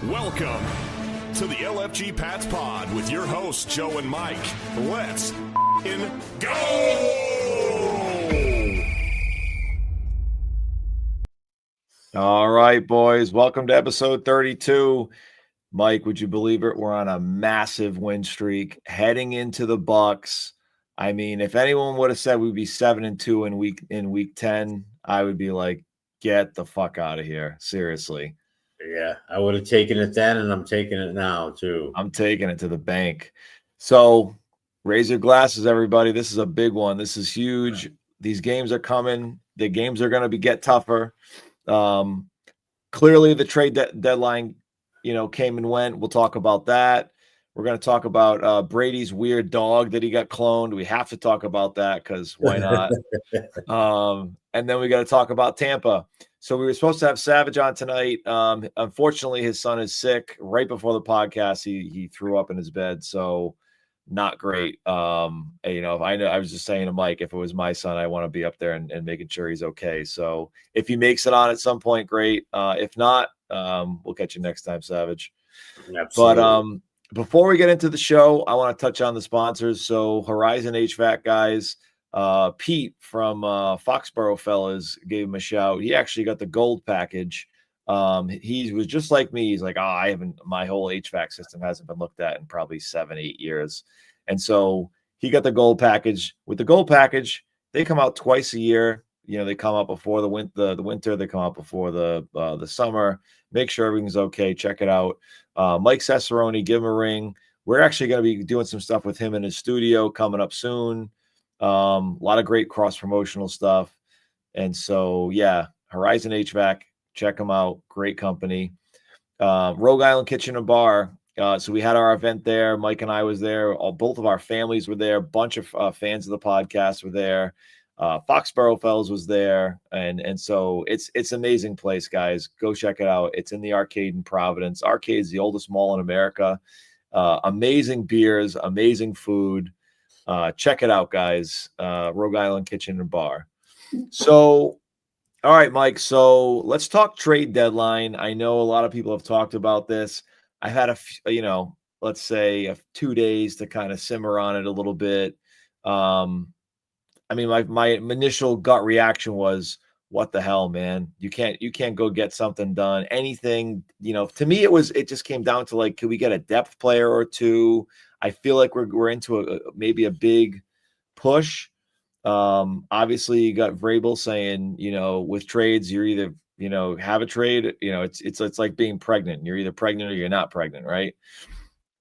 Welcome to the LFG Pats Pod with your hosts, Joe and Mike. Let's go! All right, boys. Welcome to episode 32. Mike, would you believe it? We're on a massive win streak heading into the Bucs. I mean, if anyone would have said we'd be 7-2 in week 10, I would be like, get the fuck out of here. Seriously. Yeah, I would have taken it then, and I'm taking it now, too. I'm taking it to the bank. So raise your glasses, everybody. This is a big one. This is huge. These games are coming. The games are going to get tougher. Clearly, the trade deadline, came and went. We'll talk about that. We're going to talk about Brady's weird dog that he got cloned. We have to talk about that because why not? And then we got to talk about Tampa. So we were supposed to have Savage on tonight. Unfortunately, his son is sick. Right before the podcast, he threw up in his bed. So not great. I was just saying to Mike, if it was my son, I want to be up there and making sure he's okay. So if he makes it on at some point, great. If not, we'll catch you next time, Savage. Absolutely. But before we get into the show, I want to touch on the sponsors. So Horizon HVAC guys, Pete from Foxborough Fellas gave him a shout. He actually got the gold package. He was just like me. He's like, my whole HVAC system hasn't been looked at in probably 7-8 years. And so he got the gold package. With the gold package, they come out twice a year. They come out before the winter. They come out before the summer. Make sure everything's okay. Check it out. Mike Cesaroni, give him a ring. We're actually going to be doing some stuff with him in his studio coming up soon. A lot of great cross-promotional stuff. And so, yeah, Horizon HVAC, check them out. Great company. Rogue Island Kitchen and Bar. So we had our event there. Mike and I was there. Both of our families were there. A bunch of fans of the podcast were there. Foxborough Fells was there. And so it's an amazing place, guys. Go check it out. It's in the Arcade in Providence. Arcade is the oldest mall in America. Amazing beers, amazing food. Check it out, guys. Rogue Island Kitchen and Bar. So, all right, Mike. So let's talk trade deadline. I know a lot of people have talked about this. I've had let's say 2 days to kind of simmer on it a little bit. My initial gut reaction was, what the hell, man? You can't go get something done. Anything, to me, it just came down to like, could we get a depth player or two? I feel like we're into maybe a big push. Obviously you got Vrabel saying, with trades, you're either, have a trade, it's like being pregnant. You're either pregnant or you're not pregnant. Right.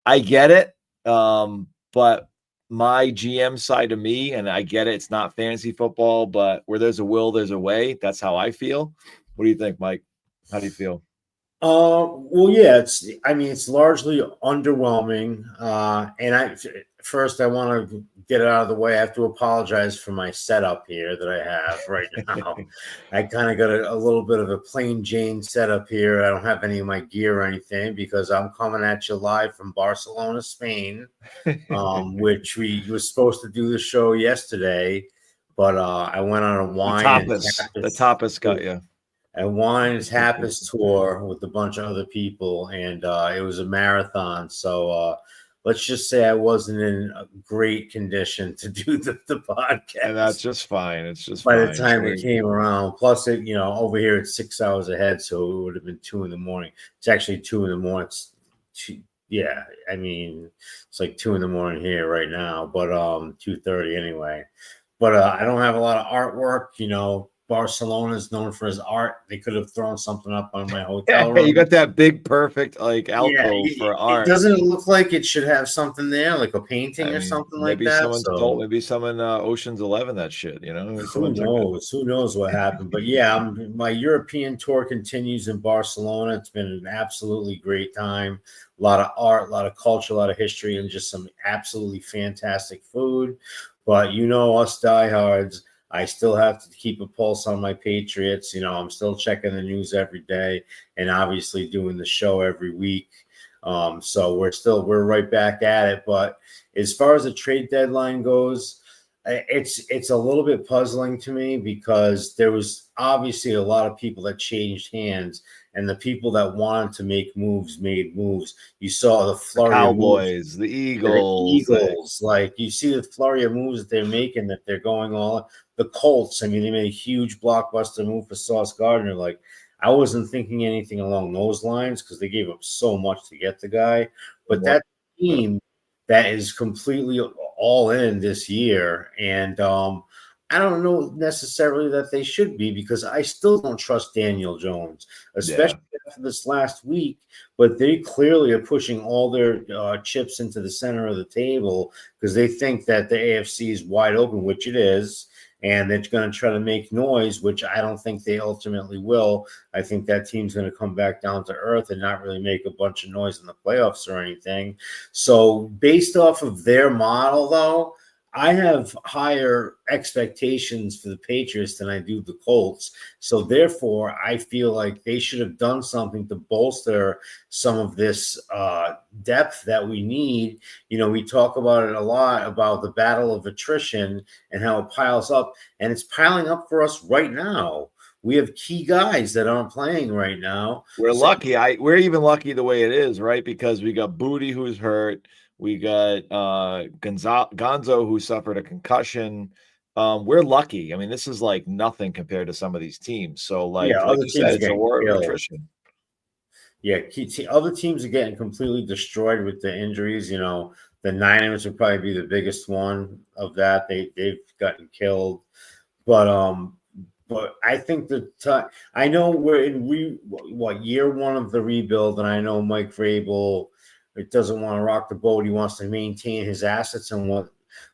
I get it. But my GM side of me, and I get it, it's not fantasy football, but where there's a will, there's a way. That's how I feel. What do you think, Mike? How do you feel? Well, yeah, it's largely underwhelming. And I want to get it out of the way. I have to apologize for my setup here that I have right now. I kind of got a little bit of a plain Jane setup here. I don't have any of my gear or anything because I'm coming at you live from Barcelona, Spain, which we were supposed to do the show yesterday, but I went on a wine. The tapas got you. A wine and tapas tour with a bunch of other people, and it was a marathon. So let's just say I wasn't in a great condition to do the podcast. And that's just fine. It's just by fine. The time it came around. Plus, over here it's 6 hours ahead, so it would have been 2 a.m. It's actually 2 a.m. Yeah, it's like 2 a.m. here right now, but 2:30 anyway. But I don't have a lot of artwork. Barcelona is known for his art. They could have thrown something up on my hotel room. You got that big, perfect alcove for art. Doesn't it look like it should have something there, like a painting or something like that? Maybe someone Ocean's 11 that shit. Who knows? Who knows what happened? But yeah, my European tour continues in Barcelona. It's been an absolutely great time. A lot of art, a lot of culture, a lot of history, and just some absolutely fantastic food. But us diehards, I still have to keep a pulse on my Patriots. I'm still checking the news every day and obviously doing the show every week. So we're right back at it. But as far as the trade deadline goes, It's a little bit puzzling to me because there was obviously a lot of people that changed hands, and the people that wanted to make moves made moves. You saw the The flurry of moves. Cowboys, the The Eagles. Eagles, like you see the flurry of moves that they're making, that they're going all. The Colts, I mean, they made a huge blockbuster move for Sauce Gardner. Like, I wasn't thinking anything along those lines because they gave up so much to get the guy. But that team that is completely all in this year, and I don't know necessarily that they should be, because I still don't trust Daniel Jones, especially after this last week. But they clearly are pushing all their chips into the center of the table because they think that the AFC is wide open, which it is, and they're going to try to make noise, which I don't think they ultimately will. I think that team's going to come back down to earth and not really make a bunch of noise in the playoffs or anything. So based off of their model, though, I have higher expectations for the Patriots than I do the Colts. So therefore, I feel like they should have done something to bolster some of this depth that we need. You know, we talk about it a lot, about the battle of attrition and how it piles up, and it's piling up for us right now. We have key guys that aren't playing right now. We're lucky. We're even lucky the way it is, right? Because we got Booty, who's hurt. We got Gonzo, who suffered a concussion. We're lucky. I mean, this is like nothing compared to some of these teams. So, like you said, it's a war of attrition. Yeah, other teams are getting completely destroyed with the injuries. You know, the Niners would probably be the biggest one of that. They've gotten killed, but I think I know we're in year one of the rebuild, and I know Mike Vrabel, it doesn't want to rock the boat. He wants to maintain his assets and what.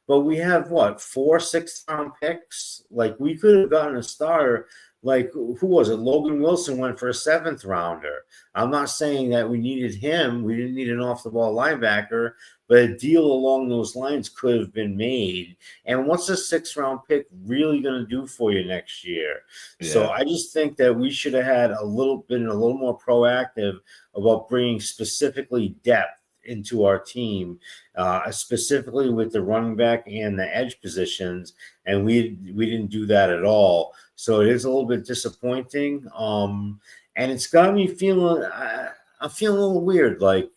But we have 4 6th-round picks. Like, we could have gotten a starter. Like, who was it? Logan Wilson went for a 7th rounder. I'm not saying that we needed him. We didn't need an off-the-ball linebacker, but a deal along those lines could have been made. And what's a 6th-round pick really going to do for you next year? Yeah. So I just think that we should have had been a little more proactive about bringing specifically depth into our team, specifically with the running back and the edge positions, and we didn't do that at all. So it is a little bit disappointing, and it's got me feeling. I'm feeling a little weird. Like,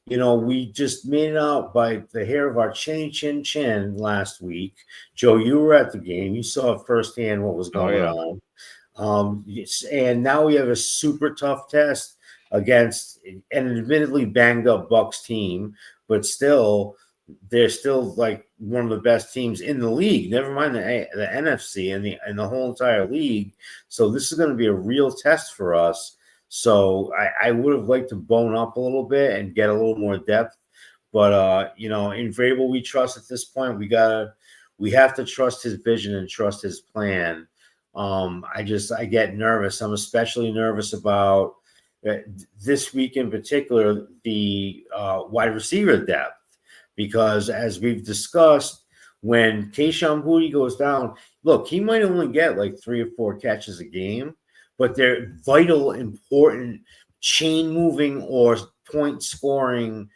you know, we just made it out by the hair of our chin last week. Joe, you were at the game. You saw firsthand what was going on. And now we have a super tough test against an admittedly banged up Bucs team, but still, they're still like one of the best teams in the league. Never mind the NFC and the whole entire league. So this is going to be a real test for us. So I would have liked to bone up a little bit and get a little more depth. But you know, in Vrabel, we trust at this point. We have to trust his vision and trust his plan. I get nervous. I'm especially nervous about this week in particular, the wide receiver depth, because as we've discussed, when Kayshon Boutte goes down, look, he might only get like 3 or 4 catches a game, but they're vital, important, chain-moving or point-scoring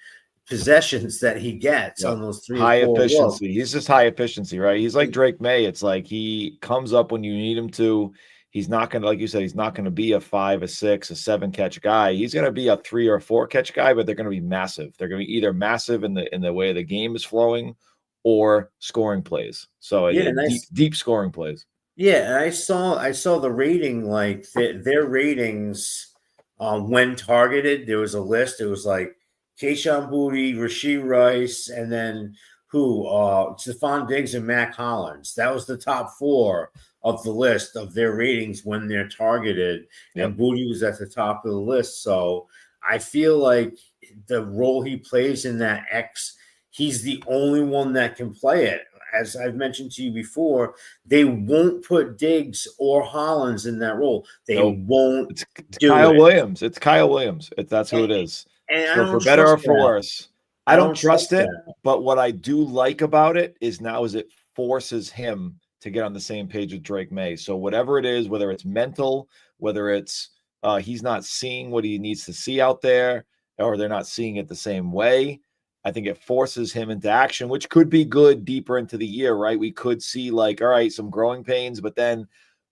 possessions that he gets on those 3 high or 4 efficiency. He's just high efficiency, right? He's like Drake May. It's like he comes up when you need him to. He's not going to, like you said, he's not going to be a 5, a 6, a 7 catch guy. He's going to be a 3 or 4 catch guy, but they're going to be massive. They're going to be either massive in the way the game is flowing or scoring plays. So deep scoring plays. Yeah, and I saw the rating, like their ratings when targeted. There was a list. It was like Kayshon Boutte, Rashee Rice, and then Stephon Diggs and Mac Hollins. That was the top 4 of the list of their ratings when they're targeted. Yep. And Boutte was at the top of the list. So I feel like the role he plays in that X, he's the only one that can play it. As I've mentioned to you before, they won't put Diggs or Hollins in that role. They won't. It's Kyle Williams. It's Kyle Williams. That's who it is. And so for better or for worse, I don't trust it. But what I do like about it is it forces him to get on the same page with Drake May. So whatever it is, whether it's mental, whether it's he's not seeing what he needs to see out there, or they're not seeing it the same way, I think it forces him into action, which could be good deeper into the year, right? We could see like, all right, some growing pains, but then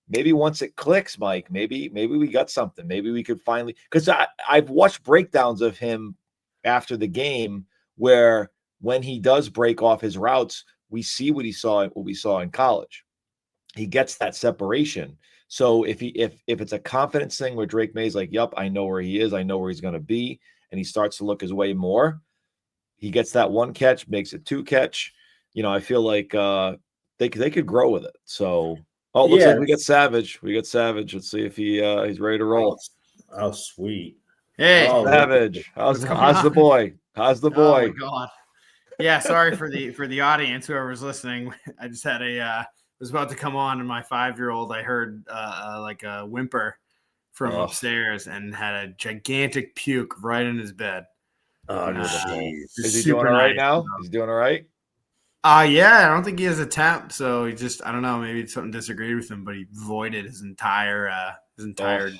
maybe once it clicks, Mike, maybe we got something. Maybe we could finally, because I've watched breakdowns of him after the game where when he does break off his routes, we see what we saw in college. He gets that separation. So if it's a confidence thing where Drake May's like, yep, I know where he is, I know where he's going to be, and he starts to look his way more, he gets that one catch, makes it 2 catch. I feel like they could grow with it. So, it looks like we got Savage. Let's see if he's ready to roll. Oh, sweet. Hey, Savage. How's the boy? How's the boy? Oh my God. Yeah, sorry for the audience, whoever's listening. I just had was about to come on, and my 5-year-old, I heard like a whimper from upstairs and had a gigantic puke right in his bed. Oh, is he doing all right now? He's doing all right? Yeah, I don't think he has a temp, so he just, I don't know, maybe something disagreed with him, but he voided his entire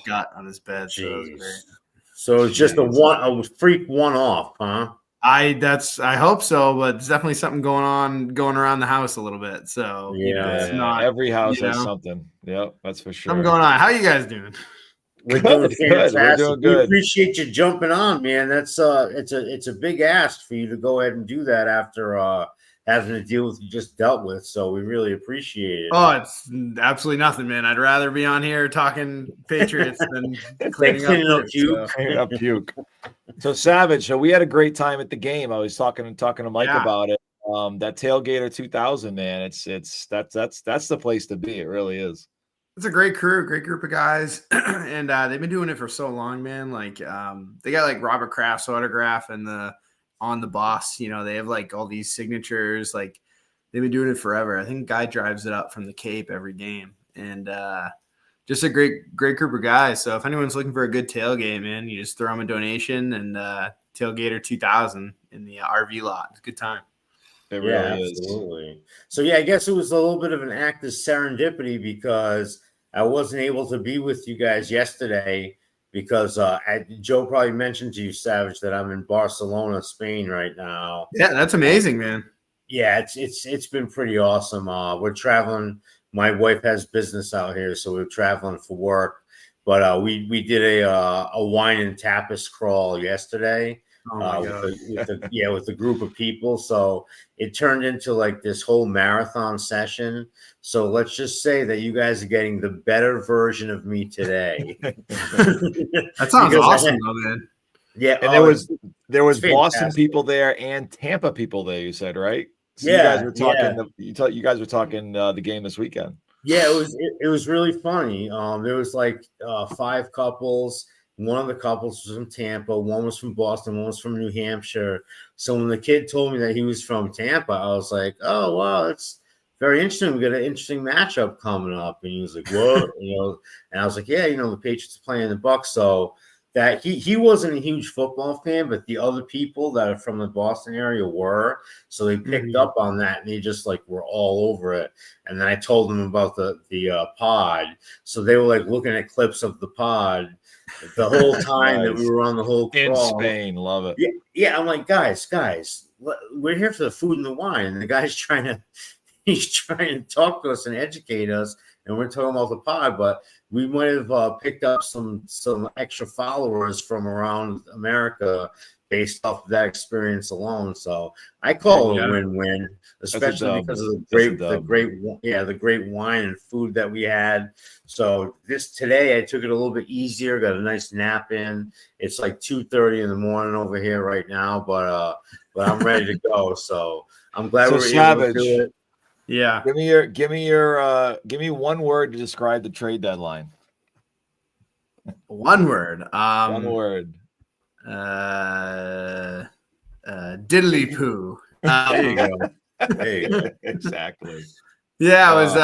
gut on his bed. So it was great. So it's just a freak one-off, huh? I hope so, but there's definitely something going around the house a little bit. So it's not every house has something. Yep, that's for sure. Something going on. How you guys doing? We're doing fantastic. We're doing good. We appreciate you jumping on, man. That's it's a big ask for you to go ahead and do that after having to deal with you just dealt with. So we really appreciate it. Oh, it's absolutely nothing, man. I'd rather be on here talking Patriots than cleaning up puke. So Savage, so we had a great time at the game. I was talking to Mike about it. That Tailgater 2000, man, that's the place to be. It really is. It's a great crew, great group of guys, and they've been doing it for so long, man. Like they got like Robert Kraft's autograph and on the bus. They have like all these signatures. Like they've been doing it forever. I think Guy drives it up from the Cape every game, and just a great group of guys. So if anyone's looking for a good tailgate, man, you just throw them a donation and Tailgater 2000 in the RV lot. It's a good time. It really is. Absolutely. So I guess it was a little bit of an act of serendipity because I wasn't able to be with you guys yesterday because Joe probably mentioned to you, Savage, that I'm in Barcelona, Spain right now. Yeah, that's amazing, man. Yeah, it's been pretty awesome. We're traveling. My wife has business out here, so we're traveling for work. But we did a wine and tapas crawl yesterday. With a group of people. So it turned into like this whole marathon session. So let's just say that you guys are getting the better version of me today. That sounds awesome, though, man. Yeah, and there was Boston people there and Tampa people there. You said, right? So you guys were talking. You guys were talking the game this weekend. Yeah, it was really funny. There was like 5 couples. One of the couples was from Tampa, one was from Boston, one was from New Hampshire. So when the kid told me that he was from Tampa, I was like, oh, wow, that's very interesting. We got an interesting matchup coming up. And he was like, what? And I was like, yeah, the Patriots are playing the Bucs. So that he wasn't a huge football fan, but the other people that are from the Boston area were. So they picked up on that and they just like were all over it. And then I told them about the pod. So they were like looking at clips of the pod the whole time that we were on the whole crawl. In Spain, love it. Yeah, I'm like, guys, we're here for the food and the wine. And the guy's trying to talk to us and educate us. And we're talking about the pod, but we might have picked up some extra followers from around America based off of that experience alone. So I call it a win-win, especially because of the great wine and food that we had. So today I took it a little bit easier, got a nice nap in. It's like 2:30 in the morning over here right now, but I'm ready to go. So I'm glad we're able to do it. Yeah. Give me one word to describe the trade deadline. One word. One word. Diddly poo. There you go. Exactly. Yeah, it was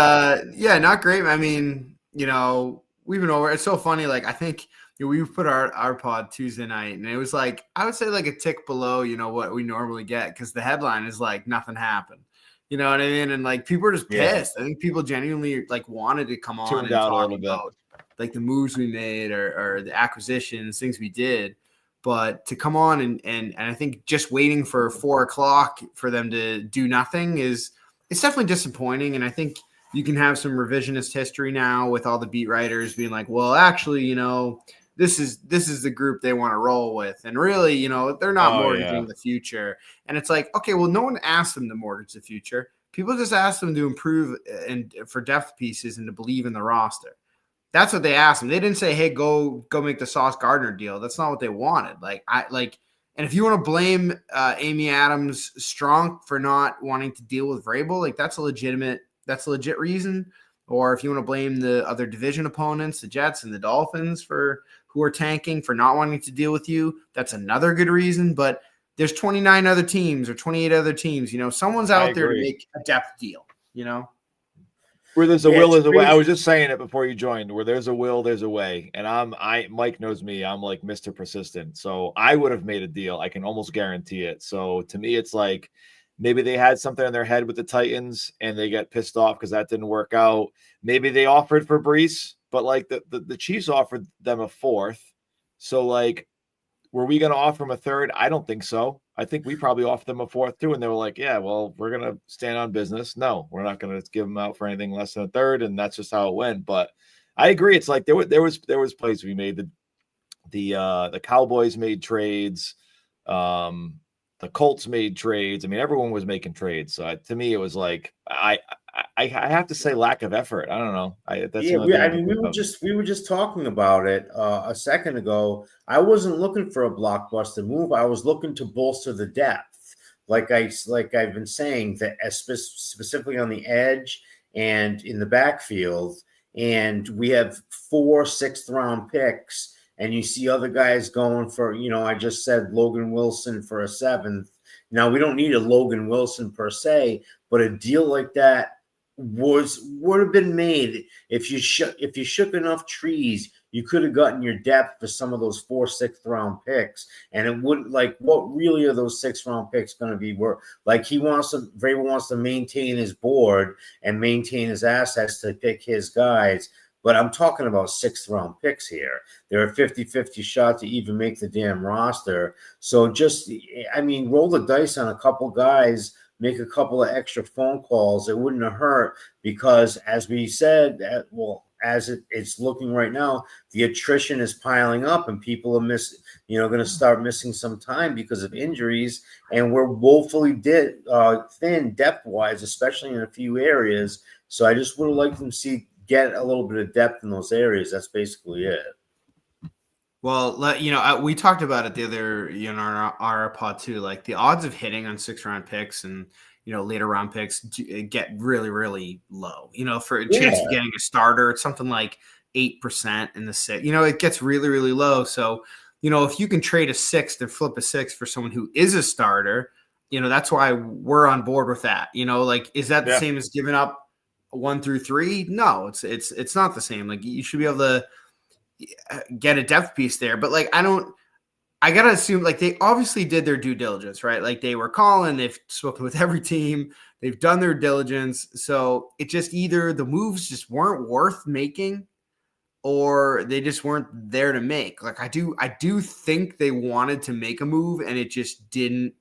not great. I mean, we've been over. It's so funny. Like I think we put our pod Tuesday night, and it was like I would say like a tick below, what we normally get because the headline is like nothing happened. You know what I mean? And like people are just pissed. I think people genuinely like wanted to come on and talk about like the moves we made or the acquisitions, things we did. But to come on and I think just waiting for 4:00 for them to do nothing it's definitely disappointing. And I think you can have some revisionist history now with all the beat writers being like, well, actually, this is the group they want to roll with. And really, they're not mortgaging the future. And it's like, okay, well, no one asked them to mortgage the future. People just asked them to improve and for depth pieces and to believe in the roster. That's what they asked them. They didn't say, hey, go make the Sauce Gardner deal. That's not what they wanted. And if you want to blame Amy Adams Strong for not wanting to deal with Vrabel, that's a legit reason. Or if you want to blame the other division opponents, the Jets and the Dolphins who are tanking for not wanting to deal with you, that's another good reason. But there's 29 other teams or 28 other teams. Someone's out there to make a depth deal, Where there's a will, there's a way. I was just saying it before you joined. Where there's a will, there's a way. And Mike knows me. I'm like Mr. Persistent. So I would have made a deal. I can almost guarantee it. So to me, it's like maybe they had something in their head with the Titans and they got pissed off because that didn't work out. Maybe they offered for Brees, but the Chiefs offered them a fourth. So were we going to offer them a third? I don't think so. I think we probably offered them a fourth too. And they were like, yeah, well, we're going to stand on business. No, we're not going to give them out for anything less than a third. And that's just how it went. But I agree. It's like there was plays we made. The Cowboys made trades. The Colts made trades. I mean, everyone was making trades. So to me, it was like, I have to say lack of effort. I don't know. We were just talking about it a second ago. I wasn't looking for a blockbuster move. I was looking to bolster the depth. Like I've been saying, that specifically on the edge and in the backfield. And we have 4 6th-round picks. And you see other guys going for, I just said Logan Wilson for a 7th. Now, we don't need a Logan Wilson per se, but a deal like that would have been made if you shook enough trees. You could have gotten your depth for some of those 4 6th-round picks, and it wouldn't what really are those 6th-round picks going to be worth? Vrabel wants to maintain his board and maintain his assets to pick his guys. But I'm talking about 6th-round picks here. They're a 50-50 shot to even make the damn roster. So roll the dice on a couple guys, make a couple of extra phone calls. It wouldn't have hurt because, as we said, as it's looking right now, the attrition is piling up and people are going to start missing some time because of injuries. And we're woefully thin depth-wise, especially in a few areas. So I just would have liked them to get a little bit of depth in those areas. That's basically it. Well, we talked about it the other, in our pod too. Like the odds of hitting on 6th-round picks and later round picks get really, really low. For a chance of getting a starter, it's something like 8% in the 6th. It gets really, really low. So, if you can trade a 6th and flip a 6th for someone who is a starter, that's why we're on board with that. Is that the same as giving up 1 through 3? No, it's not the same. You should be able to get a depth piece there, but I gotta assume they obviously did their due diligence, right? They were calling, they've spoken with every team, they've done their diligence. So it just either the moves just weren't worth making or they just weren't there to make. I do think they wanted to make a move and it just didn't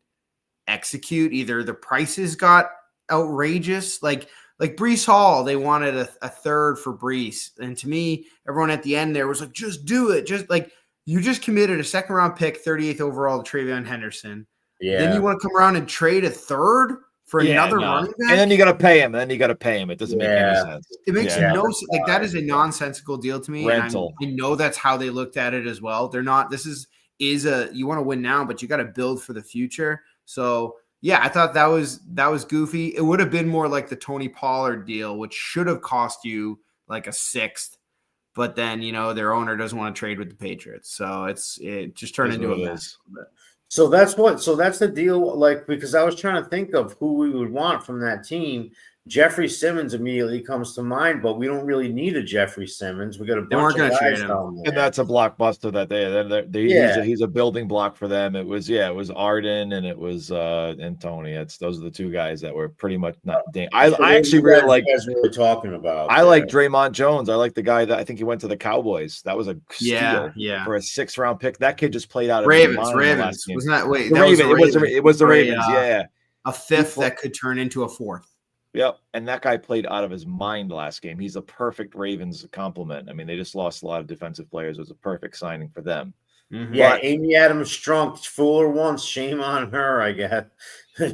execute. Either the prices got outrageous, like Brees Hall, they wanted a 3rd for Brees. And to me, everyone at the end there was like, just do it. You just committed a 2nd-round pick, 38th overall to Travion Henderson. Yeah. Then you want to come around and trade a 3rd for another running back? And then you got to pay him. It doesn't make any sense. It makes no sense. That is a nonsensical deal to me. Rental. And I know that's how they looked at it as well. They're not – this is you want to win now, but you got to build for the future. So – yeah, I thought that was goofy. It would have been more like the Tony Pollard deal, which should have cost you a 6th, but then their owner doesn't want to trade with the Patriots, so it just turned into a mess. So that's the deal. Because I was trying to think of who we would want from that team. Jeffrey Simmons immediately comes to mind, but we don't really need a Jeffrey Simmons. We got a They weren't bunch going of to trade guys him. down there. And that's a blockbuster that he's a building block for them. It was Arden and it was and Tony. Those are the two guys that were pretty much not. I actually really like. You guys were talking about. I like Draymond Jones. I like the guy that I think he went to the Cowboys. That was a steal for a 6th round pick. That kid just played out of his mind in the last game. Wasn't that wait? The That Ravens. It was the Ravens. A 5th that could turn into a 4th. Yep, and that guy played out of his mind last game. He's a perfect Ravens complement. I mean, they just lost a lot of defensive players. It was a perfect signing for them. Mm-hmm. Yeah, Amy Adams Strunk, fool her once, shame on her, I guess.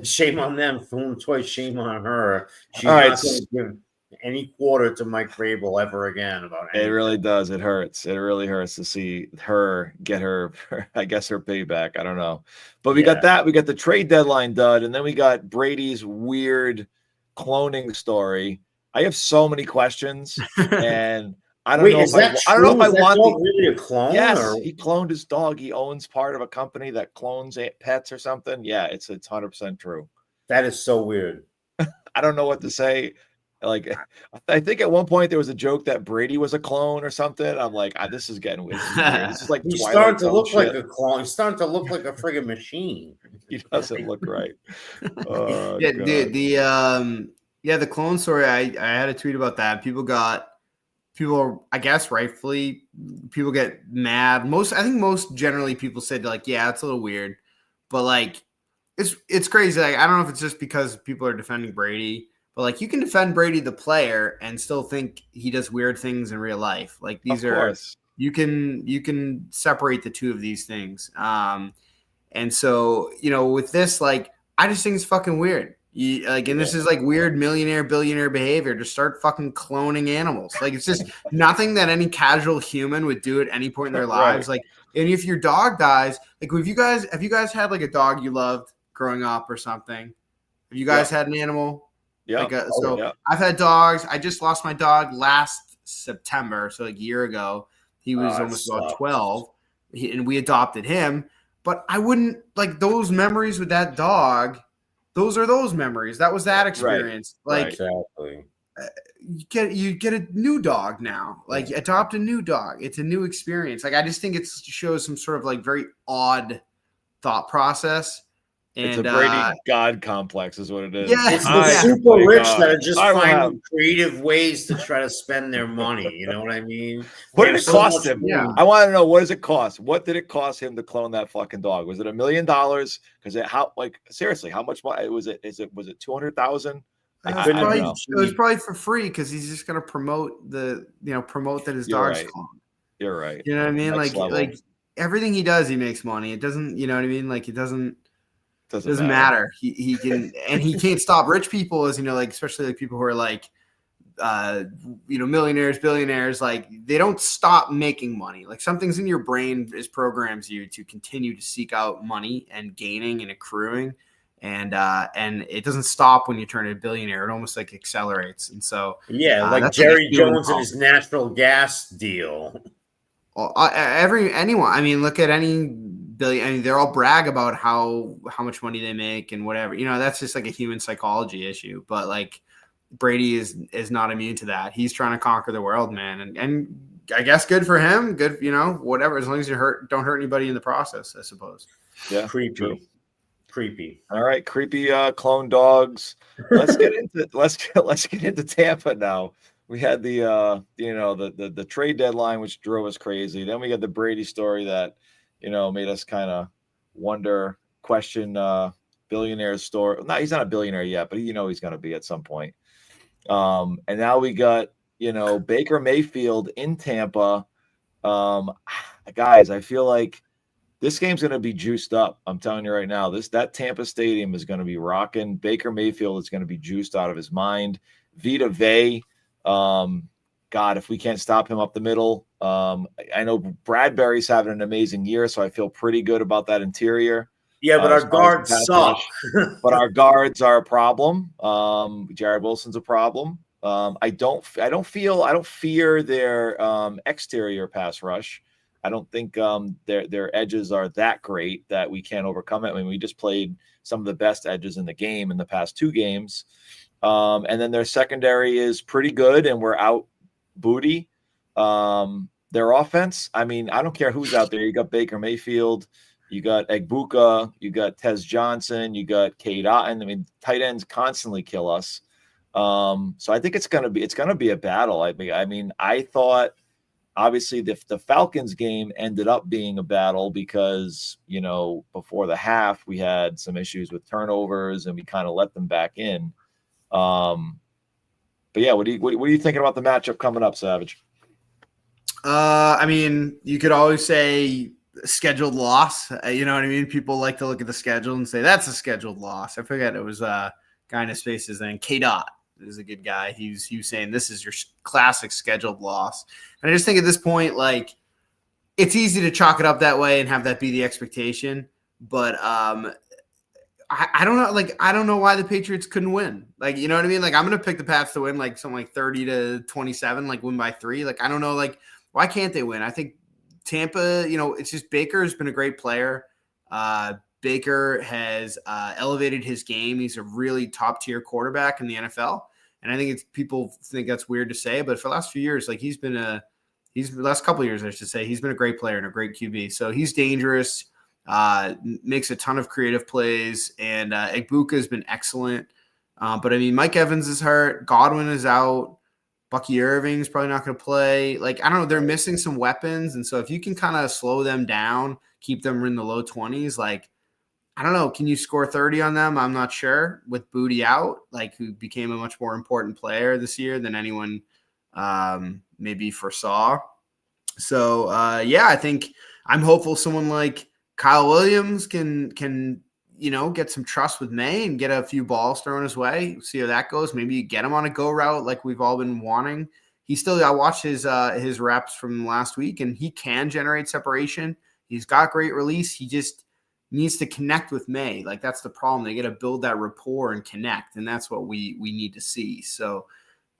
Shame on them, fool them twice, shame on her. She's not going to give any quarter to Mike Vrabel ever again about anything. It really does. It hurts. It really hurts to see her get her payback. I don't know. But we got that. We got the trade deadline dud, and then we got Brady's weird cloning story. I have so many questions, and I don't know if I want really a clone. Yes, he cloned his dog. He owns part of a company that clones pets or something. Yeah, it's 100% true. That is so weird. I don't know what to say. Like, I think at one point there was a joke that Brady was a clone or something. I'm like, this is getting weird. This is like he's starting to look like a clone. He's starting to look like a friggin' machine. He doesn't look right. Yeah, dude, the clone story. I had a tweet about that. People, I guess, rightfully, people get mad. I think most generally people said like, yeah, it's a little weird, but like, it's crazy. Like, I don't know if it's just because people are defending Brady. But like, you can defend Brady the player and still think he does weird things in real life. Like you can separate the two of these things. And so, with this, like, I just think it's fucking weird. This is like weird billionaire behavior. Just start fucking cloning animals. Like, it's just nothing that any casual human would do at any point in their lives. Like, and if your dog dies, like, have you guys had like a dog you loved growing up or something? Have you guys had an animal? Yeah. I've had dogs. I just lost my dog last September, so like a year ago. He was almost about 12, and we adopted him. But I wouldn't like those memories with that dog. Those are those memories. That was that experience. Right. Like, exactly. You get a new dog now. Like, adopt a new dog. It's a new experience. Like, I just think it shows some sort of like very odd thought process. And, it's a Brady God complex is what it is. Yeah, it's the super rich that are just finding creative ways to try to spend their money. You know what I mean? What did it cost him? Yeah. I want to know, what does it cost? What did it cost him to clone that fucking dog? Was it $1 million? Because seriously, how much money was it? Was it 200,000? It was probably for free because he's just going to promote that his dog's cloned. You're right. You know what I mean? Like everything he does, he makes money. It doesn't, you know what I mean? Like, it doesn't matter. He can, and he can't stop rich people, as like, especially like people who are like, millionaires, billionaires. Like, they don't stop making money. Like, something's in your brain programs you to continue to seek out money and gaining and accruing, and it doesn't stop when you turn a billionaire. It almost like accelerates. And so like Jerry Jones and his natural gas deal. Well, anyone. I mean, look at any billion. I mean, they're all brag about how much money they make and whatever. That's just like a human psychology issue. But like, Brady is not immune to that. He's trying to conquer the world, man. And I guess good for him. Good, whatever. As long as you don't hurt anybody in the process, I suppose. Yeah, creepy. All right, creepy clone dogs. Let's get into Tampa now. We had the trade deadline, which drove us crazy. Then we got the Brady story that, made us kind of question billionaire's story. No, he's not a billionaire yet, but he's going to be at some point. And now we got, Baker Mayfield in Tampa. Guys, I feel like this game's going to be juiced up. I'm telling you right now, that Tampa stadium is going to be rocking. Baker Mayfield is going to be juiced out of his mind. Vita Vea. God, if we can't stop him up the middle, I know Bradbury's having an amazing year, so I feel pretty good about that interior. Yeah, but our guards suck. But our guards are a problem. Jared Wilson's a problem. I don't fear their exterior pass rush. I don't think their edges are that great that we can't overcome it. I mean, we just played some of the best edges in the game in the past two games. And then their secondary is pretty good, and we're out Booty. Their offense, I mean, I don't care who's out there. You got Baker Mayfield, you got Egbuka, you got Tez Johnson, you got Cade Otton. I mean, tight ends constantly kill us. So I think it's gonna be a battle. I mean, I thought obviously the Falcons game ended up being a battle because, you know, before the half we had some issues with turnovers and we kind of let them back in. But yeah, what are you thinking about the matchup coming up, Savage? I mean, you could always say scheduled loss. You know what I mean? People like to look at the schedule and say that's a scheduled loss. I forget, it was a guy in his faces and K-Dot is a good guy. He was saying this is your classic scheduled loss. And I just think at this point, like, it's easy to chalk it up that way and have that be the expectation. But I don't know. Like, I don't know why the Patriots couldn't win. Like, you know what I mean? Like, I'm going to pick the Pats to win, like something like 30-27, like win by 3. Like, I don't know. Like, why can't they win? I think Tampa, you know, it's just Baker has been a great player. Baker has elevated his game. He's a really top tier quarterback in the NFL. And I think people think that's weird to say, but for the last few years, like the last couple of years, I should say, he's been a great player and a great QB. So he's dangerous, makes a ton of creative plays, and Egbuka has been excellent. But I mean, Mike Evans is hurt. Godwin is out. Bucky Irving's probably not going to play. Like, I don't know. They're missing some weapons. And so if you can kind of slow them down, keep them in the low 20s, like, I don't know. Can you score 30 on them? I'm not sure. With Booty out, like, who became a much more important player this year than anyone maybe foresaw. So, yeah, I think I'm hopeful someone like Kyle Williams can you know, get some trust with May and get a few balls thrown his way. See how that goes. Maybe you get him on a go route like we've all been wanting. I watched his reps from last week, and he can generate separation. He's got great release. He just needs to connect with May. Like, that's the problem. They got to build that rapport and connect, and that's what we need to see. So,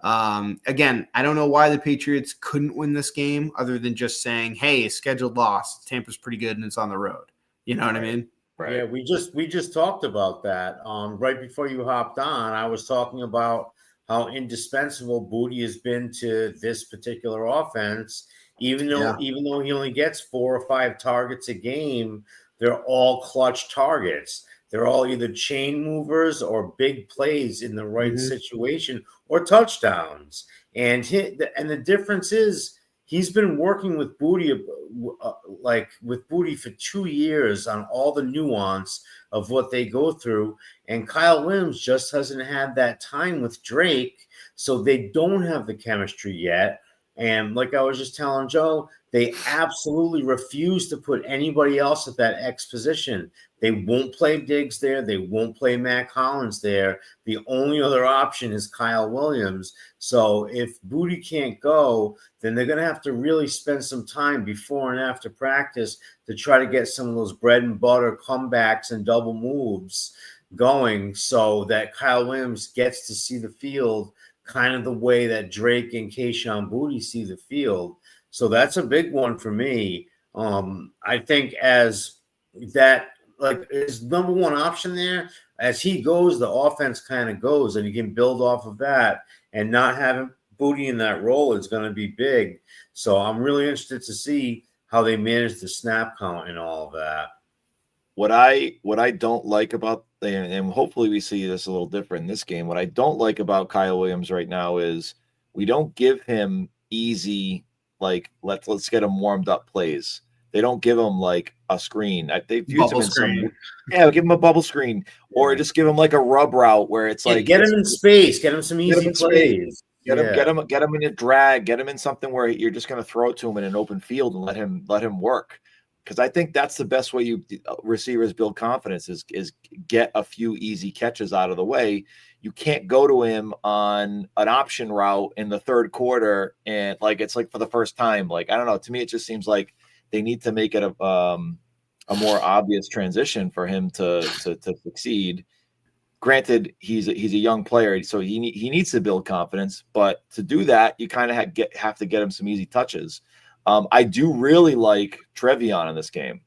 again, I don't know why the Patriots couldn't win this game other than just saying, hey, a scheduled loss. Tampa's pretty good, and it's on the road. You know what I mean? Right. Yeah, we just talked about that. Right before you hopped on, I was talking about how indispensable Booty has been to this particular offense. Even though he only gets 4 or 5 targets a game, they're all clutch targets. They're all either chain movers or big plays in the right situation or touchdowns. And the difference is, he's been working with Booty, for 2 years on all the nuance of what they go through. And Kyle Williams just hasn't had that time with Drake, so they don't have the chemistry yet. And like I was just telling Joe, they absolutely refuse to put anybody else at that X position. They won't play Diggs there. They won't play Matt Collins there. The only other option is Kyle Williams. So if Booty can't go, then they're going to have to really spend some time before and after practice to try to get some of those bread and butter comebacks and double moves going so that Kyle Williams gets to see the field kind of the way that Drake and Kayshon Booty see the field. So that's a big one for me. I think as that, like, his number one option there, as he goes, the offense kind of goes, and you can build off of that, and not having Booty in that role is going to be big. So I'm really interested to see how they manage the snap count and all of that. What I don't like about, and hopefully we see this a little different in this game, what I don't like about Kyle Williams right now is we don't give him easy, like, let's get him warmed up plays. They don't give him like a screen. They've used him in some, give him a bubble screen, or just give him like a rub route where it's like, get him in space, get him some easy plays. Get him in a drag, get him in something where you're just going to throw it to him in an open field and let him work. Because I think that's the best way receivers build confidence is get a few easy catches out of the way. You can't go to him on an option route in the third quarter and like it's like for the first time. Like, I don't know. To me, it just seems like they need to make it a more obvious transition for him to succeed. Granted, he's a young player, so he needs to build confidence. But to do that, you kind of have to get him some easy touches. I do really like Trevion in this game.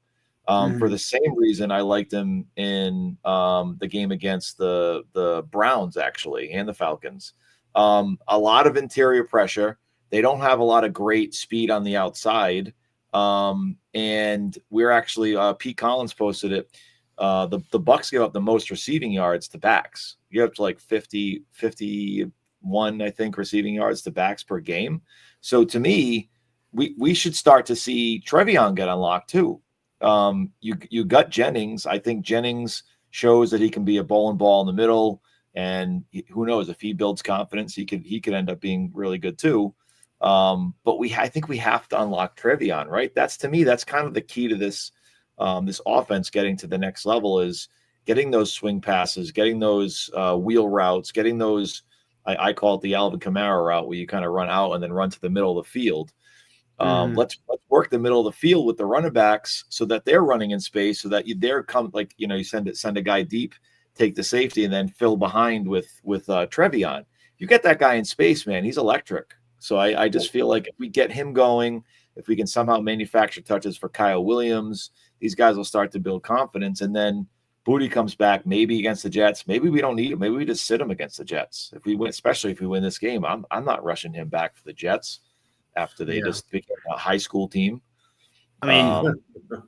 For the same reason, I liked him in the game against the Browns, actually, and the Falcons. A lot of interior pressure. They don't have a lot of great speed on the outside. And we're actually Pete Collins posted it. The Bucs give up the most receiving yards to backs. You have to like 51, I think, receiving yards to backs per game. So to me, we should start to see Trevion get unlocked too. You got Jennings. I think Jennings shows that he can be a bowling ball in the middle, and who knows, if he builds confidence, he could end up being really good too. But I think we have to unlock Trevion, right? That's kind of the key to this offense getting to the next level, is getting those swing passes, getting those wheel routes, getting those, I call it the Alvin Kamara route, where you kind of run out and then run to the middle of the field. Let's work the middle of the field with the running backs so that they're running in space, so that you send a guy deep, take the safety, and then fill behind with Trevion. You get that guy in space, man, he's electric. So I just feel like if we get him going, if we can somehow manufacture touches for Kyle Williams, these guys will start to build confidence. And then Booty comes back, maybe against the Jets. Maybe we don't need him. Maybe we just sit him against the Jets. If we win, especially if we win this game, I'm not rushing him back for the Jets after they just became a high school team. I mean,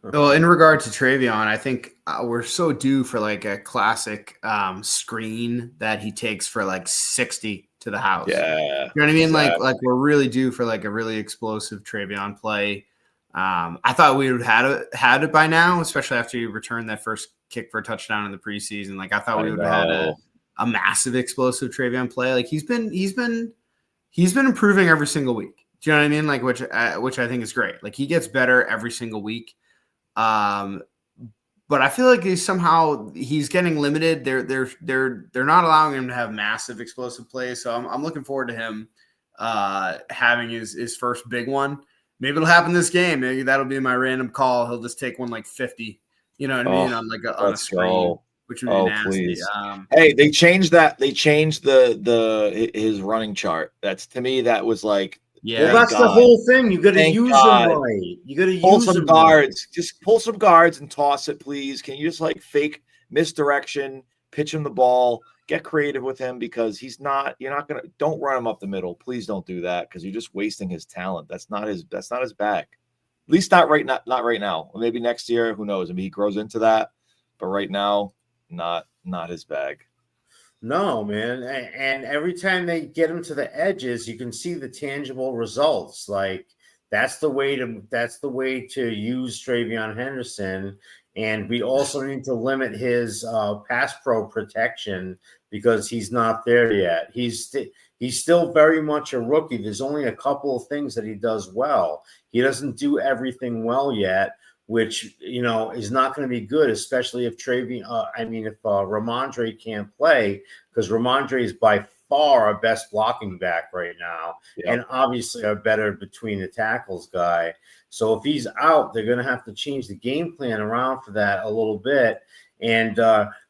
well, in regard to Trevion, I think we're so due for like a classic screen that he takes for like 60 to the house. Yeah. You know what I mean? Exactly. Like we're really due for like a really explosive Trevion play. I thought we would have had it by now, especially after you returned that first kick for a touchdown in the preseason. Like I thought we would have had a massive explosive Trevion play. Like he's been improving every single week. Do you know what I mean? Like which I think is great. Like he gets better every single week. But I feel like he's getting limited. They're not allowing him to have massive explosive plays. So I'm looking forward to him having his first big one. Maybe it'll happen this game. Maybe that'll be my random call. He'll just take one like 50. You know what I mean? On a screen, which would be nasty. Please. Hey, they changed that. They changed his running chart. That's, to me, that was like, yeah. Well, that's the whole thing. You got to use them right. You got to pull some guards. Just pull some guards and toss it, please. Can you just like fake misdirection, pitch him the ball, get creative with him, because don't run him up the middle. Please don't do that, because you're just wasting his talent. That's not his bag. At least not right now. Or maybe next year, who knows? I mean, he grows into that, but right now, not his bag. No, man. And every time they get him to the edges, you can see the tangible results. Like that's the way to use Trevion Henderson. And we also need to limit his pass pro protection, because he's not there yet. He's still very much a rookie. There's only a couple of things that he does well. He doesn't do everything well yet, which, is not going to be good, especially if Ramondre can't play, because Ramondre is by far our best blocking back right now, and obviously our better between the tackles guy. So if he's out, they're going to have to change the game plan around for that a little bit. And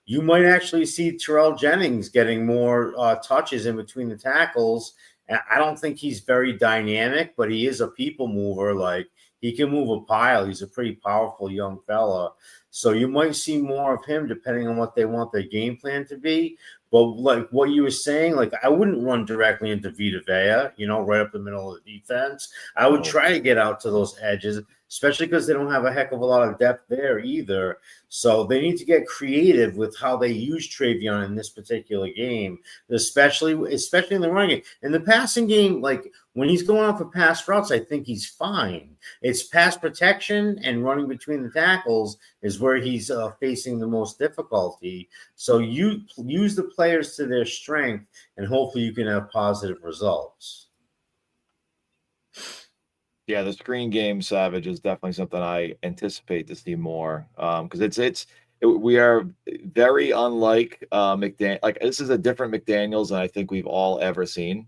you might actually see Terrell Jennings getting more touches in between the tackles. And I don't think he's very dynamic, but he is a people mover. Like he can move a pile. He's a pretty powerful young fella. So you might see more of him depending on what they want their game plan to be. But like what you were saying, like I wouldn't run directly into Vita Vea, right up the middle of the defense. I would try to get out to those edges, especially because they don't have a heck of a lot of depth there either. So they need to get creative with how they use Trevion in this particular game, especially in the running game. In the passing game, like when he's going off of pass routes, I think he's fine. It's pass protection and running between the tackles is where he's facing the most difficulty. So you use the players to their strength, and hopefully you can have positive results. Yeah, the screen game, Savage, is definitely something I anticipate to see more, because we are very unlike McDaniel. Like this is a different McDaniels than I think we've all ever seen,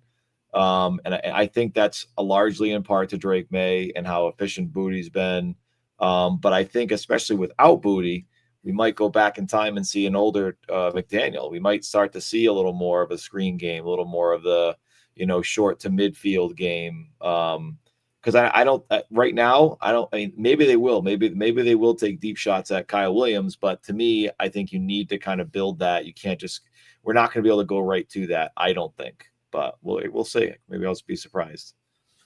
and I think that's largely in part to Drake May and how efficient Booty's been. But I think especially without Booty, we might go back in time and see an older McDaniel. We might start to see a little more of a screen game, a little more of the short to midfield game. because I don't right now. I mean, maybe they will. Maybe they will take deep shots at Kyle Williams. But to me, I think you need to kind of build that. You can't just. We're not going to be able to go right to that. I don't think. But we'll see. Maybe I'll be surprised.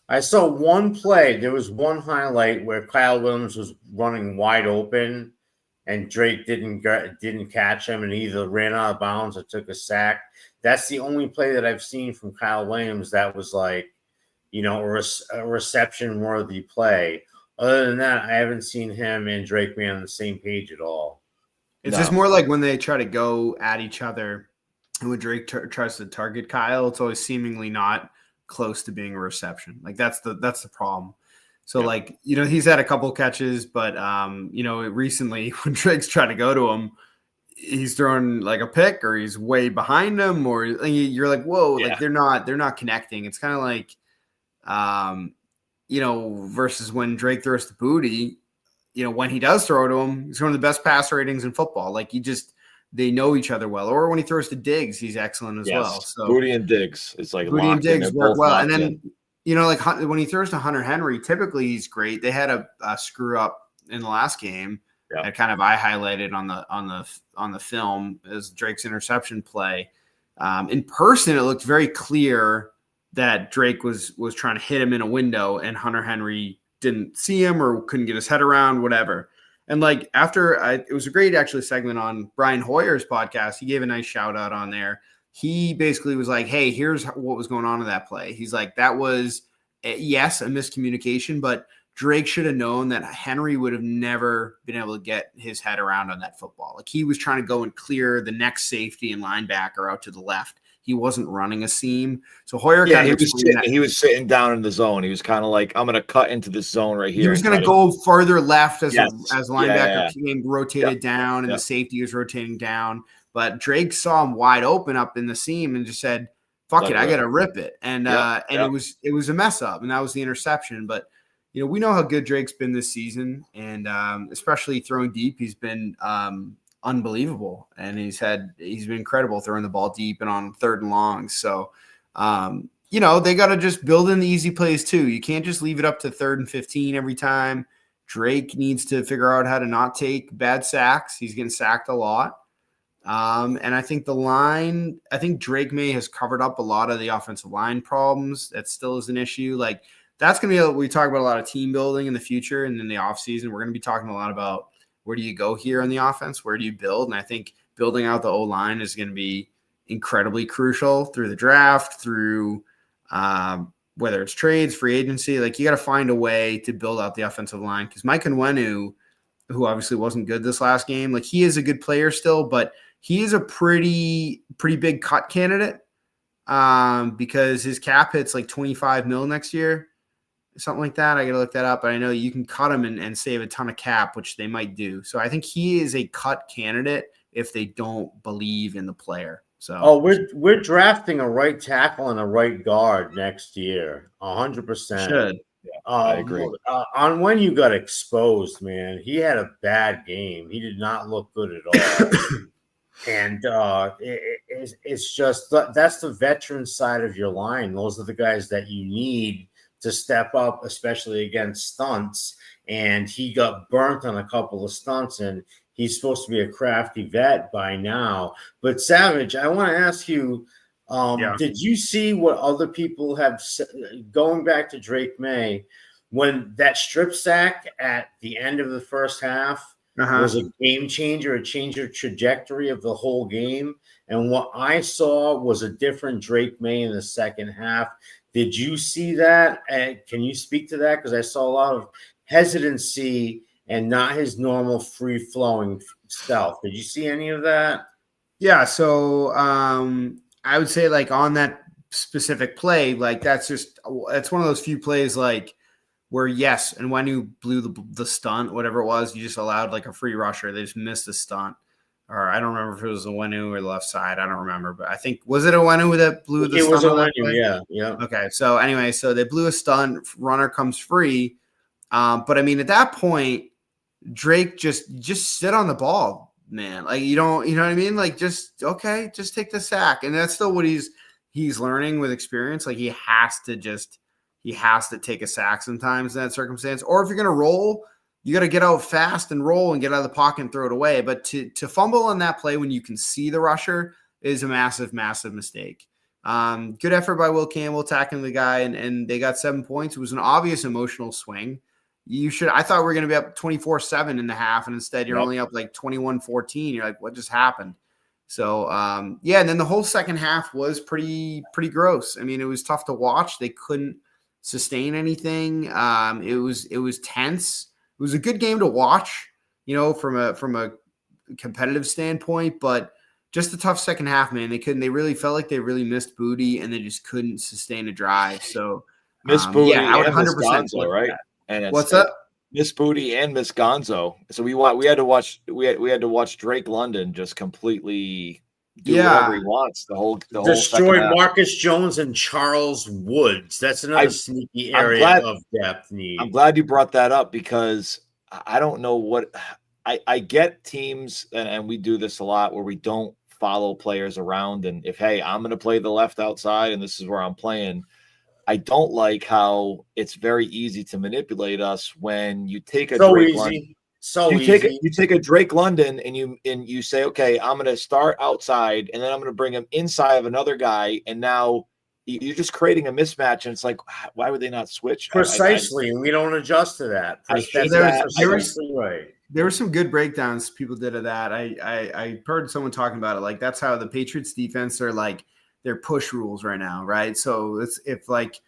I saw one play. There was one highlight where Kyle Williams was running wide open, and Drake didn't catch him, and either ran out of bounds or took a sack. That's the only play that I've seen from Kyle Williams that was like, a reception-worthy play. Other than that, I haven't seen him and Drake be on the same page at all. It's just more like when they try to go at each other, and when Drake tries to target Kyle, it's always seemingly not close to being a reception. Like that's the problem. So like, he's had a couple catches, but recently when Drake's trying to go to him, he's throwing like a pick or he's way behind him, or you're like, whoa, like they're not connecting. It's kind of like, versus when Drake throws the booty, when he does throw to him, he's one of the best passer ratings in football. Like they know each other well. Or when he throws to Diggs, he's excellent as well. So Booty and Diggs, it's like Booty and Diggs work well. And then, like when he throws to Hunter Henry, typically he's great. They had a screw up in the last game that kind of I highlighted on the film as Drake's interception play. In person, it looked very clear that Drake was trying to hit him in a window, and Hunter Henry didn't see him or couldn't get his head around, whatever. And like it was a great actually segment on Brian Hoyer's podcast. He gave a nice shout out on there. He basically was like, hey, here's what was going on in that play. He's like, that was, yes, a miscommunication, but Drake should have known that Henry would have never been able to get his head around on that football. Like he was trying to go and clear the next safety and linebacker out to the left. He wasn't running a seam. So Hoyer he was sitting down in the zone. He was kind of like, I'm going to cut into this zone right here. He was going to go further left as linebacker came rotated down and the safety was rotating down. But Drake saw him wide open up in the seam and just said, fuck it, I got to rip it. And it was a mess up, and that was the interception. But, we know how good Drake's been this season, and especially throwing deep, he's been unbelievable, and he's been incredible throwing the ball deep and on third and long. So, they got to just build in the easy plays too. You can't just leave it up to 3rd and 15 every time. Drake needs to figure out how to not take bad sacks. He's getting sacked a lot. And I think Drake May has covered up a lot of the offensive line problems. That still is an issue. Like that's going to be, we talk about a lot of team building in the future. And in the off season, we're going to be talking a lot about where do you go here on the offense? Where do you build? And I think building out the O-line is going to be incredibly crucial through the draft, through whether it's trades, free agency. Like you got to find a way to build out the offensive line, because Mike Onwenu, who obviously wasn't good this last game, like he is a good player still, but he is a pretty big cut candidate because his cap hits like $25 million next year. Something like that. I got to look that up, but I know you can cut him and save a ton of cap, which they might do. So I think he is a cut candidate if they don't believe in the player. So we're drafting a right tackle and a right guard next year. 100%. Should. I agree. On when you got exposed, man, he had a bad game. He did not look good at all. And it's just that's the veteran side of your line. Those are the guys that you need to step up, especially against stunts. And he got burnt on a couple of stunts, and he's supposed to be a crafty vet by now. But Savage, I want to ask you, did you see what other people have said, going back to Drake May, when that strip sack at the end of the first half was a game changer, a change of trajectory of the whole game? And what I saw was a different Drake May in the second half. Did you see that? And can you speak to that? Because I saw a lot of hesitancy and not his normal free-flowing stuff. Did you see any of that? Yeah, so I would say like on that specific play, like it's one of those few plays like where, yes, and when you blew the stunt, whatever it was, you just allowed like a free rusher. They just missed the stunt. Or I don't remember if it was a Wenu or the left side. I don't remember. But I think, was it a Wenu that blew the stunt? It was a Wenu, yeah. Okay, so anyway, so they blew a stunt. Runner comes free. But, I mean, at that point, Drake just sit on the ball, man. Like, you know what I mean? Like, just take the sack. And that's still what he's learning with experience. Like, he has he has to take a sack sometimes in that circumstance. Or if you're going to roll, you got to get out fast and roll and get out of the pocket and throw it away. But to fumble on that play when you can see the rusher is a massive, massive mistake. Good effort by Will Campbell tackling the guy, and they got 7 points. It was an obvious emotional swing. I thought we were going to be up 24-7 in the half, and instead you're only up like 21-14. You're like, what just happened? So, and then the whole second half was pretty gross. I mean, it was tough to watch. They couldn't sustain anything. It was tense. It was a good game to watch, from a competitive standpoint, but just a tough second half, man. They really felt like they really missed Booty, and they just couldn't sustain a drive. So, Miss Booty I would and Miss 100% Gonzo, right? that. And What's up? Miss Booty and Miss Gonzo. So we had to watch Drake London just completely do whatever he wants. The whole destroyed second Marcus Jones and Charles Woods. That's another sneaky area of depth need. I'm glad you brought that up because I don't know what I get teams, and we do this a lot where we don't follow players around. And if, hey, I'm going to play the left outside and this is where I'm playing, I don't like how it's very easy to manipulate us when you take a Drake London. You take a Drake London and you say, okay, I'm going to start outside and then I'm going to bring him inside of another guy. And now you're just creating a mismatch. And it's like, why would they not switch? Precisely. And we don't adjust to that. Right. There were some good breakdowns people did of that. I heard someone talking about it. Like, that's how the Patriots defense are like their push rules right now. Right. So if like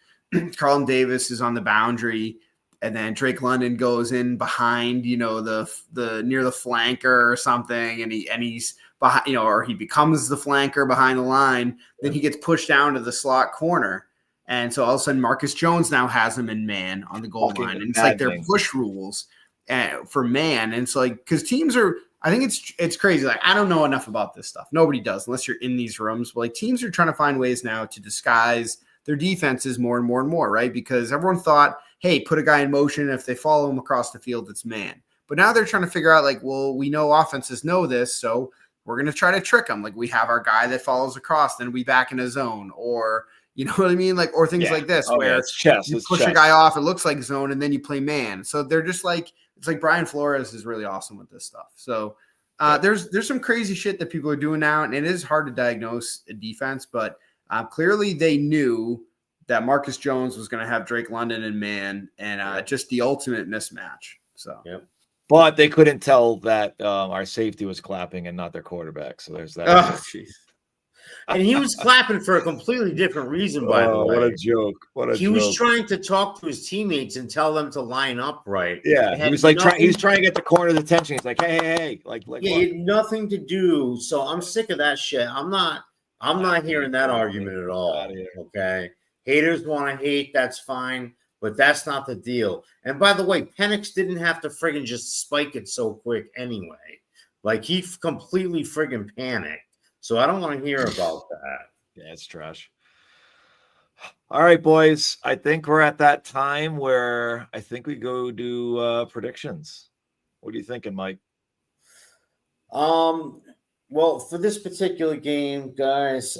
Carlton Davis is on the boundary, and then Drake London goes in behind, the near the flanker or something, and he's behind, or he becomes the flanker behind the line, then he gets pushed down to the slot corner. And so all of a sudden Marcus Jones now has him in man on the goal line. And it's like their push rules for man. And it's like, because teams are, I think it's crazy. Like, I don't know enough about this stuff. Nobody does unless you're in these rooms. But like, teams are trying to find ways now to disguise their defenses more and more and more, right? Because everyone thought, hey, put a guy in motion. If they follow him across the field, it's man. But now they're trying to figure out, like, well, we know offenses know this, so we're going to try to trick them. Like, we have our guy that follows across, then we back in a zone, or you know what I mean? Like, or things like this, where you push a guy off, it looks like zone, and then you play man. So they're just like, it's like Brian Flores is really awesome with this stuff. So there's some crazy shit that people are doing now, and it is hard to diagnose a defense, but clearly they knew that Marcus Jones was going to have Drake London and man, and just the ultimate mismatch. So, but they couldn't tell that our safety was clapping and not their quarterback. So there's that. Oh, jeez. And he was clapping for a completely different reason, by the way. What a joke. He was trying to talk to his teammates and tell them to line up right. Yeah, he was like he was trying to get the corner's attention. He's like, hey. Like he had nothing to do. So I'm sick of that shit. I'm not hearing that argument at all. Okay. Haters want to hate, that's fine, but that's not the deal. And by the way, Penix didn't have to friggin' just spike it so quick anyway. Like, he completely friggin' panicked. So I don't want to hear about that. Yeah, it's trash. All right, boys. I think we're at that time where I think we go do predictions. What are you thinking, Mike? Well, for this particular game, guys,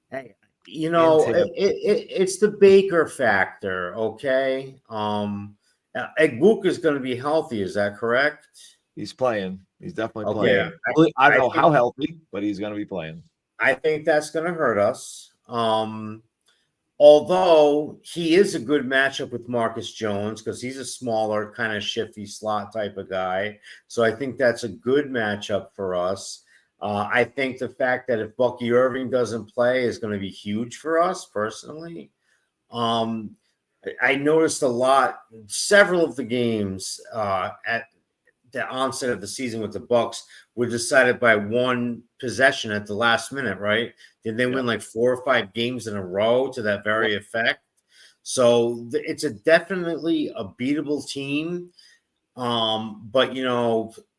hey, it's the Baker factor, okay? Egbuka is going to be healthy. Is that correct? He's playing. He's definitely playing. I don't know how healthy, but he's going to be playing. I think that's going to hurt us. Although he is a good matchup with Marcus Jones because he's a smaller, kind of shifty slot type of guy. So I think that's a good matchup for us. I think the fact that if Bucky Irving doesn't play is going to be huge for us personally. I noticed several of the games at the onset of the season with the Bucs were decided by one possession at the last minute, right? Did they win like 4 or 5 games in a row to that very effect? So it's definitely a beatable team. But,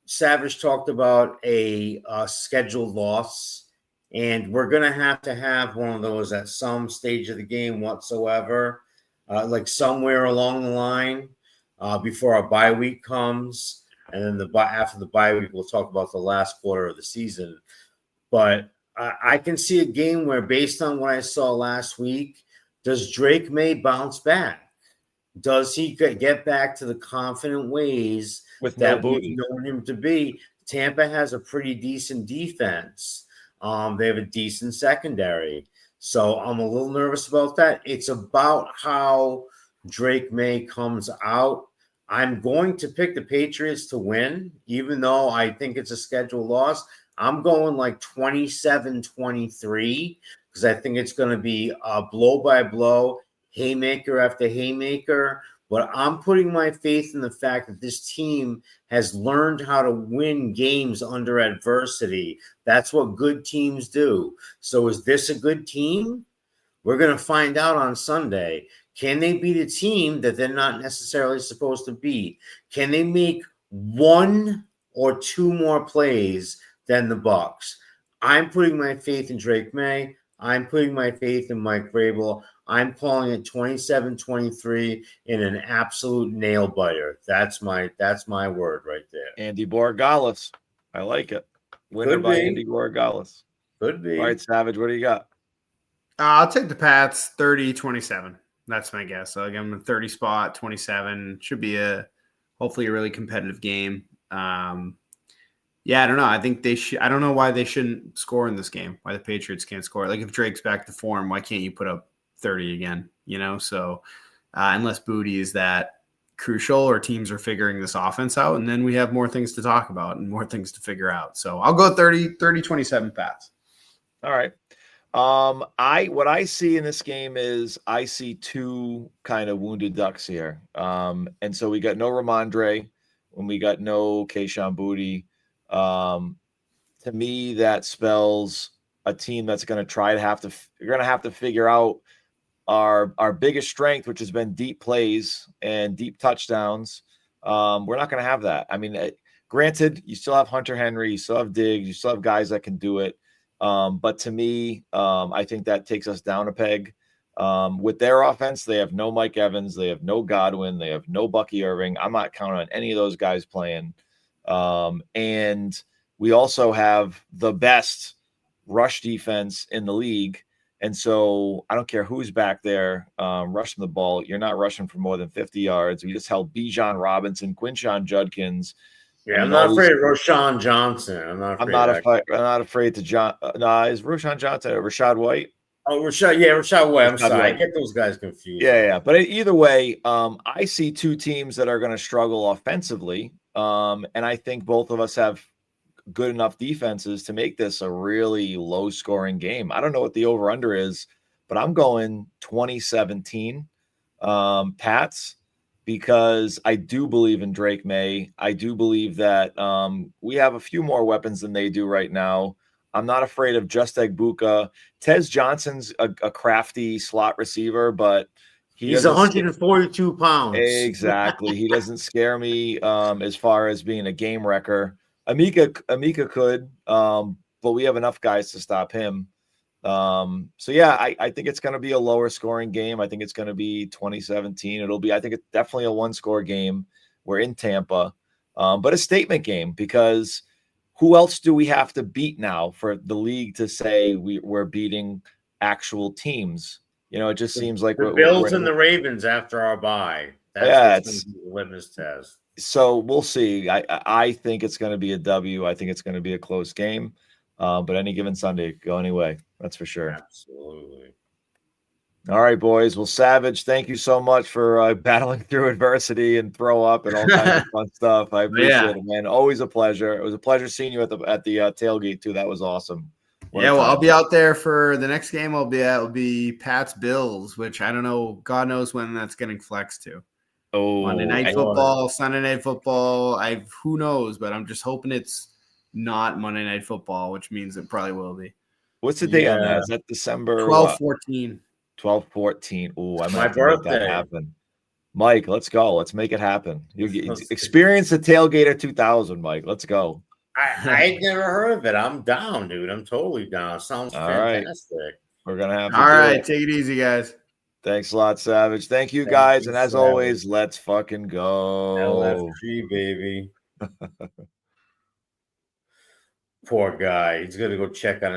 Savage talked about a scheduled loss, and we're going to have one of those at some stage of the game whatsoever, like somewhere along the line before our bye week comes. And then after the bye week, we'll talk about the last quarter of the season. But I can see a game where, based on what I saw last week, Does Drake May bounce back? Does he get back to the confident ways With no that we've booty. known him to be? Tampa has a pretty decent defense. They have a decent secondary. So I'm a little nervous about that. It's about how Drake May comes out. I'm going to pick the Patriots to win, even though I think it's a scheduled loss. I'm going like 27-23 because I think it's going to be blow by blow, haymaker after haymaker. But I'm putting my faith in the fact that this team has learned how to win games under adversity. That's what good teams do. So is this a good team? We're going to find out on Sunday. Can they beat a team that they're not necessarily supposed to beat? Can they make one or two more plays than the Bucs? I'm putting my faith in Drake May. I'm putting my faith in Mike Vrabel. I'm calling it 27-23 in an absolute nail biter. That's my word right there. Andy Borregales. I like it. Winner by Andy Borregales. Could be. All right, Savage, what do you got? I'll take the Pats 30-27. That's my guess. So I'll give them a 30 spot, 27. Should be hopefully a really competitive game. Yeah, I don't know. I think they should. I don't know why they shouldn't score in this game. Why the Patriots can't score? Like if Drake's back to form, why can't you put up 30 again? You know, so unless Booty is that crucial or teams are figuring this offense out, and then we have more things to talk about and more things to figure out. So I'll go 30-27 Pats. All right. What I see in this game is I see two kind of wounded ducks here. And so we got no Ramondre when we got no Kayshon Boutte. To me, that spells a team that's going to you're going to have to figure out our biggest strength, which has been deep plays and deep touchdowns. We're not going to have that. I mean, granted, you still have Hunter Henry, you still have Diggs, you still have guys that can do it. But to me, I think that takes us down a peg. With their offense, they have no Mike Evans, they have no Godwin, they have no Bucky Irving. I'm not counting on any of those guys playing. And we also have the best rush defense in the league. And so I don't care who's back there rushing the ball. You're not rushing for more than 50 yards. We just held Bijan Robinson, Quinshon Judkins. Yeah, I'm not afraid of Roshan Johnson. I'm not afraid to John. Is Roshan Johnson or Rashad White? Oh, Rashad White. I'm sorry. I get those guys confused. Yeah. But either way, I see two teams that are going to struggle offensively. And I think both of us have good enough defenses to make this a really low scoring game. I don't know what the over under is, but I'm going 2017 Pats. Because I do believe in Drake May. I do believe that we have a few more weapons than they do right now. I'm not afraid of Just Egbuka. Tez Johnson's a crafty slot receiver, but he's 142 pounds. Exactly. He doesn't scare me as far as being a game wrecker. Amika could, but we have enough guys to stop him. So yeah, I think it's going to be a lower scoring game. I think it's going to be 2017. I think it's definitely a one score game. We're in Tampa, but a statement game because who else do we have to beat now for the league to say we're beating actual teams? You know, it just seems like the Bills and the Ravens after our bye. That's the litmus test. So we'll see. I think it's going to be a W. I think it's going to be a close game. But any given Sunday, go anyway. That's for sure. Absolutely. All right, boys. Well, Savage, thank you so much for battling through adversity and throw up and all kinds of fun stuff. I appreciate it, man. Always a pleasure. It was a pleasure seeing you at the tailgate too. That was awesome. I'll be out there for the next game. I'll be Pats Bills, which I don't know. God knows when that's getting flexed to. Oh, Monday Night Football, Sunday Night Football. Who knows? But I'm just hoping it's not Monday Night Football, which means it probably will be. What's the date on that? Is that December 12/14? 12/14. Oh, I might have to make that happen. Mike, let's go. Let's make it happen. You experience the tailgater 2000, Mike. Let's go. I never heard of it. I'm down, dude. I'm totally down. Sounds fantastic. Right. We're gonna have to. All right, take it easy, guys. Thanks a lot, Savage. Thank you, guys. And as always, let's fucking go. LFG, baby. Poor guy. He's gonna go check on